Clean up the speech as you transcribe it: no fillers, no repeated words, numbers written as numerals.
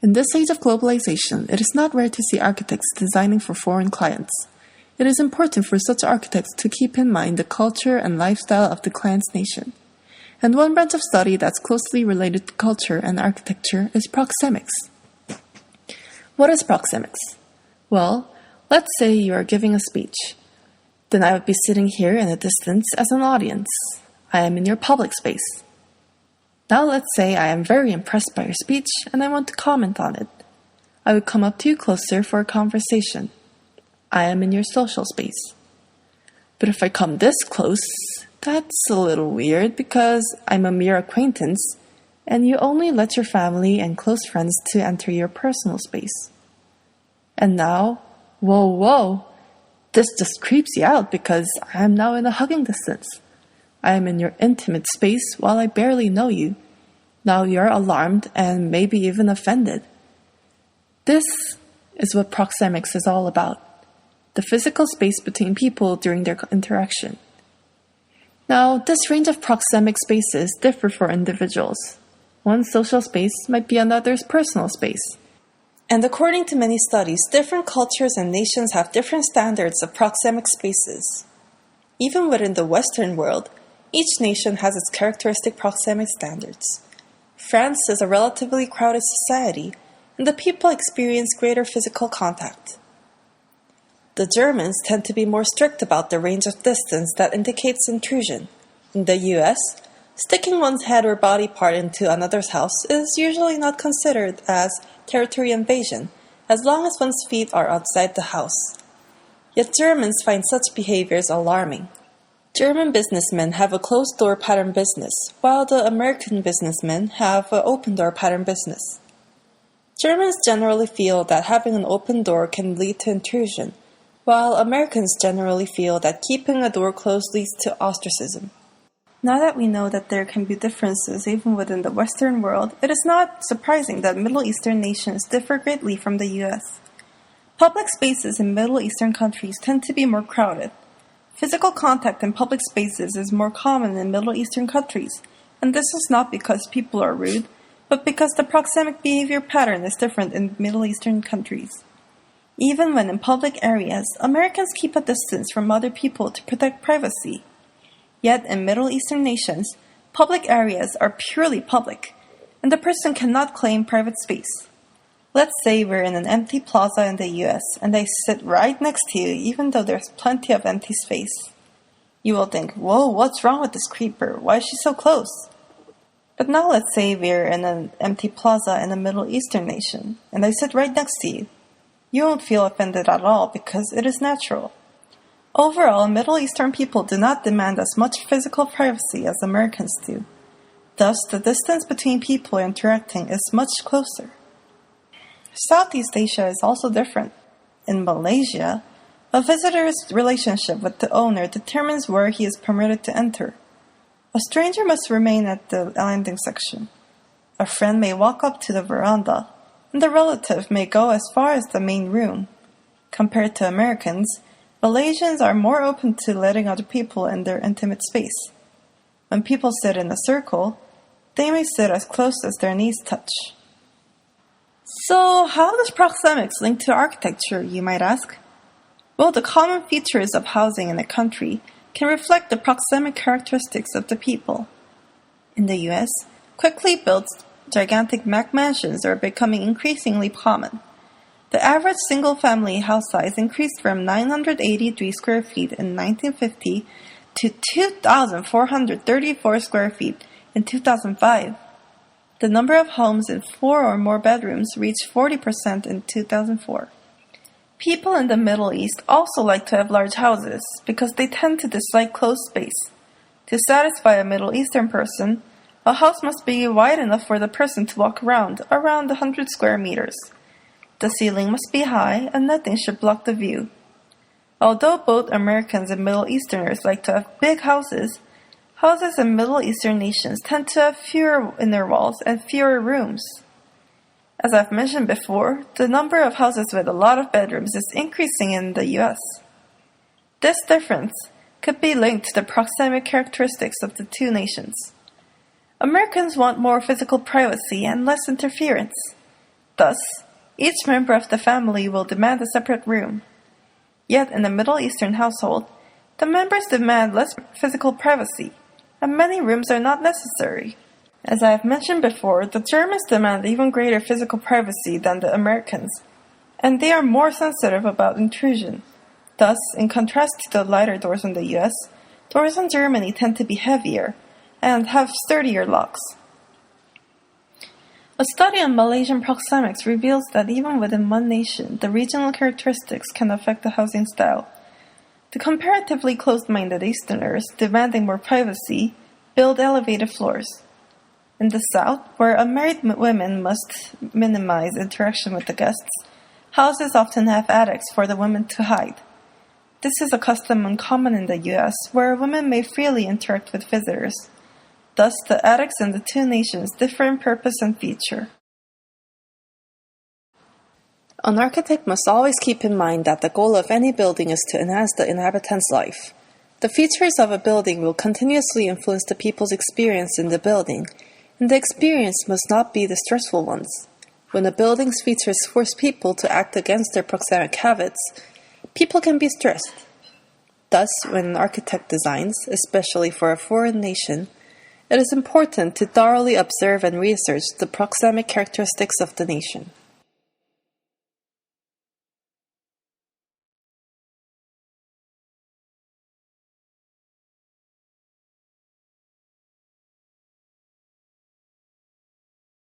In this age of globalization, it is not rare to see architects designing for foreign clients. It is important for such architects to keep in mind the culture and lifestyle of the client's nation. And one branch of study that's closely related to culture and architecture is proxemics. What is proxemics? Well, let's say you are giving a speech. Then I would be sitting here in a distance as an audience. I am in your public space. Now let's say I am very impressed by your speech and I want to comment on it. I would come up to you closer for a conversation. I am in your social space. But if I come this close, that's a little weird because I'm a mere acquaintance and you only let your family and close friends to enter your personal space. And now, whoa, this just creeps you out because I am now in a hugging distance. I am in your intimate space while I barely know you. Now you're alarmed and maybe even offended. This is what proxemics is all about. The physical space between people during their interaction. Now, this range of proxemic spaces differ for individuals. One social space might be another's personal space. And according to many studies, different cultures and nations have different standards of proxemic spaces. Even within the Western world, each nation has its characteristic proxemic standards. France is a relatively crowded society, and the people experience greater physical contact. The Germans tend to be more strict about the range of distance that indicates intrusion. In the US, sticking one's head or body part into another's house is usually not considered as territory invasion, as long as one's feet are outside the house. Yet Germans find such behaviors alarming. German businessmen have a closed-door pattern business, while the American businessmen have an open-door pattern business. Germans generally feel that having an open door can lead to intrusion, while Americans generally feel that keeping a door closed leads to ostracism. Now that we know that there can be differences even within the Western world, it is not surprising that Middle Eastern nations differ greatly from the US. Public spaces in Middle Eastern countries tend to be more crowded. Physical contact in public spaces is more common in Middle Eastern countries, and this is not because people are rude, but because the proxemic behavior pattern is different in Middle Eastern countries. Even when in public areas, Americans keep a distance from other people to protect privacy. Yet in Middle Eastern nations, public areas are purely public, and the person cannot claim private space. Let's say we're in an empty plaza in the US, and I sit right next to you even though there's plenty of empty space. You will think, whoa, what's wrong with this creeper? Why is she so close? But now let's say we're in an empty plaza in a Middle Eastern nation, and I sit right next to you. You won't feel offended at all because it is natural. Overall, Middle Eastern people do not demand as much physical privacy as Americans do. Thus, the distance between people interacting is much closer. Southeast Asia is also different. In Malaysia, a visitor's relationship with the owner determines where he is permitted to enter. A stranger must remain at the landing section. A friend may walk up to the veranda, and the relative may go as far as the main room. Compared to Americans, Malaysians are more open to letting other people in their intimate space. When people sit in a circle, they may sit as close as their knees touch. So, how does proxemics link to architecture, you might ask? Well, the common features of housing in a country can reflect the proxemic characteristics of the people. In the US, quickly built gigantic mansions are becoming increasingly common. The average single-family house size increased from 983 square feet in 1950 to 2,434 square feet in 2005. The number of homes in 4 or more bedrooms reached 40% in 2004. People in the Middle East also like to have large houses because they tend to dislike closed space. To satisfy a Middle Eastern person, a house must be wide enough for the person to walk around 100 square meters. The ceiling must be high and nothing should block the view. Although both Americans and Middle Easterners like to have big houses, houses in Middle Eastern nations tend to have fewer inner walls and fewer rooms. As I've mentioned before, the number of houses with a lot of bedrooms is increasing in the US. This difference could be linked to the proxemic characteristics of the two nations. Americans want more physical privacy and less interference. Thus, each member of the family will demand a separate room. Yet in a Middle Eastern household, the members demand less physical privacy, and many rooms are not necessary. As I have mentioned before, the Germans demand even greater physical privacy than the Americans, and they are more sensitive about intrusion. Thus, in contrast to the lighter doors in the US, doors in Germany tend to be heavier and have sturdier locks. A study on Malaysian proxemics reveals that even within one nation, the regional characteristics can affect the housing style. The comparatively closed-minded Easterners, demanding more privacy, build elevated floors. In the South, where unmarried women must minimize interaction with the guests, houses often have attics for the women to hide. This is a custom uncommon in the US, where women may freely interact with visitors. Thus, the attics in the two nations differ in purpose and feature. An architect must always keep in mind that the goal of any building is to enhance the inhabitant's life. The features of a building will continuously influence the people's experience in the building, and the experience must not be the stressful ones. When a building's features force people to act against their proxemic habits, people can be stressed. Thus, when an architect designs, especially for a foreign nation, it is important to thoroughly observe and research the proxemic characteristics of the nation.